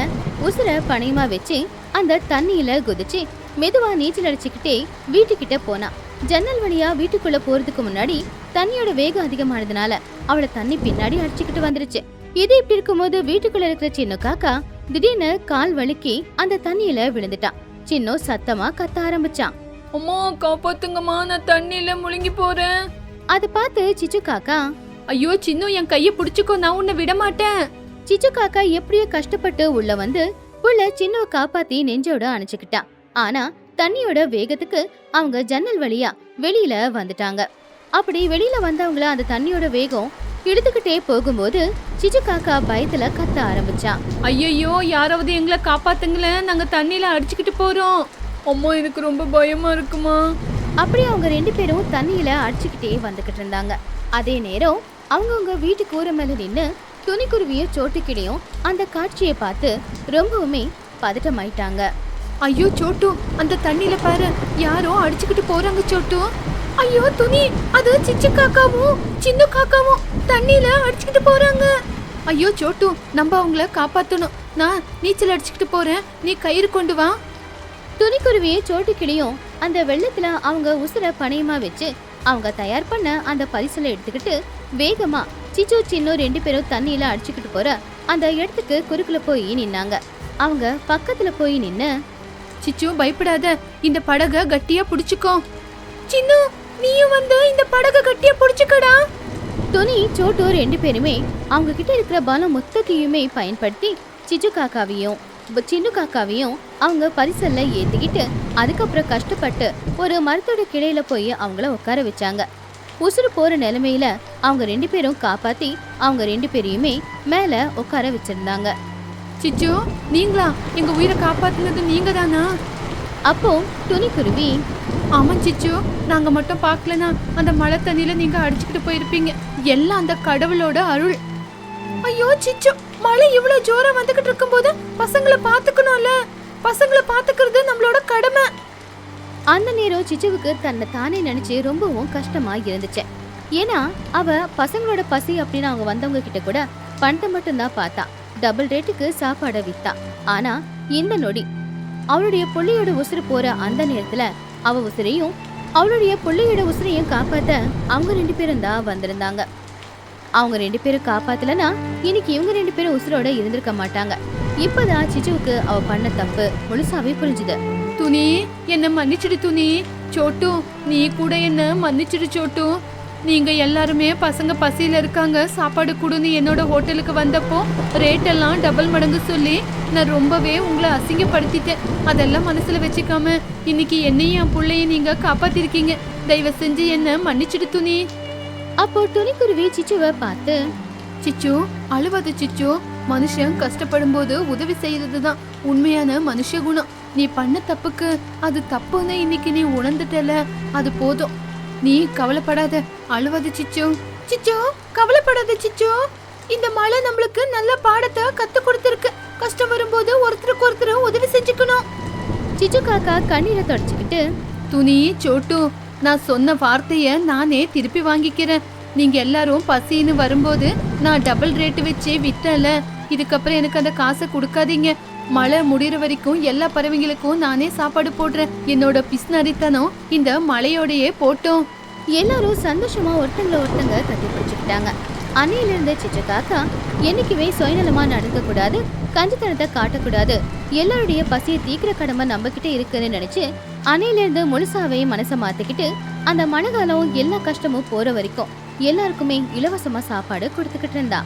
உசுர பணையமா வச்சு அந்த தண்ணியில குதிச்சு மெதுவா நீச்சல் அடிச்சுக்கிட்டே வீட்டுக்கிட்ட போனா. ஜன்னல் வழியா வீட்டுக்குள்ள போறதுக்கு முன்னாடி தண்ணியோட வேகம் அதிகமானதுனால அவளை தண்ணி பின்னாடி அடிச்சுக்கிட்டு வந்துருச்சு. இது இப்படி இருக்கும்போது வீட்டுக்குள்ள இருக்கிற சின்ன காக்கா திடீர்னு கால் வலிக்கி அந்த தண்ணியில விழுந்துட்டான். சின்ன சத்தமா கத்த ஆரம்பிச்சான். அம்மா காப்பாத்துங்கம்மா, நான் தண்ணியில முழுங்கி போறேன். அதை பார்த்து சிச்சு காக்கா, ஐயோ சின்னு, என் கைய புடிச்சுக்கோ, நான் உன்னை விட மாட்டேன். சிச்சு காக்கா எப்படியோ கஷ்டப்பட்டு உள்ள வந்து புள்ள சின்ன காப்பாத்தி நெஞ்சோட அணைச்சுக்கிட்டான். ஆனா தண்ணியோட வேகத்துக்கு அவங்க ஜன்னல் வழியா வெளியில வந்துட்டாங்க. அப்படி வெளியில வந்தவங்கள அந்த தண்ணியோட வேகம் இழுத்துக்கிட்டே போகும்போது சிச்சு காக்கா பயத்துல கத்த ஆரம்பிச்சான். ஐயோ, யாராவது எங்களை காப்பாத்துங்களேன், நாங்க தண்ணியில அடிச்சுக்கிட்டு போறோம். அம்மா, எனக்கு ரொம்ப பயமா இருக்குமா. அப்படி அவங்க 2 பேரும் தண்ணியில அடிச்சுக்கிட்டே வந்துகிட்டு இருந்தாங்க. அதே நேரம் அவங்கவுங்க வீட்டு கூரை மேல நின்னு துணிக்குருவியும் சோட்டுக்கிடையும் அந்த காட்சியை பார்த்து ரொம்பவுமே பதட்டமாயிட்டாங்க. ஐயோ சோட்டு, அந்த தண்ணியில பாரு, யாரோ அடிச்சுக்கிட்டு போறாங்க சோட்டு. ஐயோ துணி, அது சிச்சு காக்காவும் சின்ன காக்காவும் தண்ணியில அடிச்சுக்கிட்டு போறாங்க. ஐயோ சோட்டு, நம்ம அவங்கள காப்பாத்தணும். நான் நீச்சல் அடிச்சுக்கிட்டு போறேன், நீ கயிறு கொண்டு வா. துணிக்குருவியும் சோட்டுக்கிடையும் அந்த வெள்ளத்துல அவங்க உசுர பணையமா வச்சு அவங்க தயார் பண்ண அந்த பரிசலை எடுத்துக்கிட்டு வேகமா சிச்சு சின்ன 2 பேரும் தண்ணியில அடிச்சுக்கிட்டு போற அந்த இடத்துக்கு குறுக்குல போய் நின்னாங்க. அவங்க பக்கத்துல போய் நின்னு, சிச்சு பயப்படாத, இந்த படக கட்டியா புடிச்சுக்கோ. சின்னு, நீயும் வந்து இந்த படக கட்டியா புடிச்சுக்கடா. துணி சோட்டு 2 பேருமே அவங்க கிட்ட இருக்கிற பலம் மொத்தத்தையுமே பயன்படுத்தி சிச்சு காக்காவையும் சின்ன காக்காவையும் அவங்க பரிசல்ல ஏத்திக்கிட்டு அதுக்கப்புறம் கஷ்டப்பட்டு ஒரு மரத்தோட கிளையில போய் அவங்கள உட்கார வச்சாங்க. உசுறு போற நிலைமையில அவங்க 2 பேரும் காப்பாத்தி அவங்க 2 பேரையுமே மேல உட்கார வச்சிருந்தாங்க. சிச்சு, நீங்களா? எங்க உயிரை காப்பாத்துனது நீங்க தானா? அப்போ துணிக்குருவி, ஆமா சிச்சு, நாங்க மட்டும் பார்க்கலனா அந்த மழை தண்ணியில நீங்க அடிச்சுக்கிட்டு போயிருப்பீங்க. எல்லாம் அந்த கடவுளோட அருள். ஐயோ சிச்சு, மழை இவ்வளவு ஜோரா வந்துகிட்டு இருக்கும்போது பசங்களை பாத்துக்கணும்ல. பசங்களை பாத்துக்கிறது நம்மளோட கடமை. அந்த நேரம் சிச்சுவுக்கு தன்னை தானே நினைச்சு ரொம்பவும் கஷ்டமா இருந்துச்சு. ஏன்னா அவ பசங்களோட பசி அப்படின்னு அவங்க வந்தவங்க கிட்ட கூட பணத்தை மட்டும்தான் பார்த்தா. டபுள் ரேட்டுக்கு சாப்பாடை வித்தா. ஆனா இந்த நொடி அவளுடைய புள்ளையோட உசுறு போற அந்த நேரத்துல அவ உசுரையும் அவளுடைய புள்ளையோட உசுரையும் காப்பாத்த அவங்க 2 பேரும் தான் வந்திருந்தாங்க. அவங்க 2 பேரும் காப்பாத்தலனா இன்னைக்கு இவங்க 2 பேரும் உசுரோட இருந்திருக்க மாட்டாங்க. இப்பதான் சிச்சுவுக்கு அவ பண்ண தப்பு முழுசாவே புரிஞ்சுது. துணி, என்ன மன்னிச்சிடு துணி. சோட்டு, நீ கூட என்ன மன்னிச்சிடு சோட்டு. நீங்க எல்லாருமே பசங்க பசியில இருக்காங்க, சாப்பாடு கொடுன்னு என்னோட ஹோட்டலுக்கு வந்தப்போ ரேட் எல்லாம் டபுள் மடங்கு சொல்லி நான் ரொம்பவே உங்களை அசிங்கப்படுத்திட்டேன். அதெல்லாம் மனசுல வச்சுக்காம இன்னைக்கு என்னையும் என் பிள்ளையும் நீங்க காப்பாத்திருக்கீங்க. தயவு செஞ்சு என்ன மன்னிச்சிடு துணி. அப்போ துணிக்குருவி சிச்சுவை பார்த்து, சிச்சு, அழுவாத சிச்சு. மனுஷன் கஷ்டப்படும் போது உதவி செய்யறதுதான் உண்மையான மனுஷ குணம். நீ பண்ண தப்புக்கு அது தப்புன்னு இன்னைக்கு நீ உணர்ந்துட்டல, அது போதும். நீ கவலைப்படாத, அழுவாத சிச்சு. சிச்சு, கவலைப்படாத சிச்சு. இந்த மழை நம்மளுக்கு நல்ல பாடத்தை கத்து கொடுத்திருக்கு. கஷ்டம் வரும்போது ஒருத்தருக்கு ஒருத்தர் உதவி செஞ்சுக்கணும். சிச்சு காக்கா கண்ணீரை தொடச்சுக்கிட்டு, துணி, சோட்டு, நான் சொன்ன வார்த்தைய நானே திருப்பி வாங்கிக்கிறேன். நீங்க எல்லாரும் பசின்னு வரும்போது நான் டபுள் ரேட்டு வச்சு வித்தல. இதுக்கப்புறம் எனக்கு அந்த காசை கொடுக்காதீங்க. மழை முடிகிற வரைக்கும் எல்லா பறவைங்களுக்கும் நானே சாப்பாடு போடுறேன். என்னோட பிஸ்னரித்தனம் இந்த மழையோடையே போட்டோம். எல்லாரும் சந்தோஷமா ஒருத்தங்க கட்டி பிடிச்சுக்கிட்டாங்க. அன்னையில இருந்த சிச்சு காக்கா என்னைக்குமே சுயநலமா நடக்க கூடாது, கஞ்சித்தனத்தை காட்டக்கூடாது, எல்லாருடைய பசியை தீக்கிற கடமை நம்ம கிட்ட இருக்குன்னு நினைச்சு அன்னையில இருந்து முழுசாவே மனசை மாத்திக்கிட்டு அந்த மழைக்காலம் எல்லா கஷ்டமும் போற வரைக்கும் எல்லாருக்குமே இலவசமா சாப்பாடு கொடுத்துக்கிட்டு இருந்தா.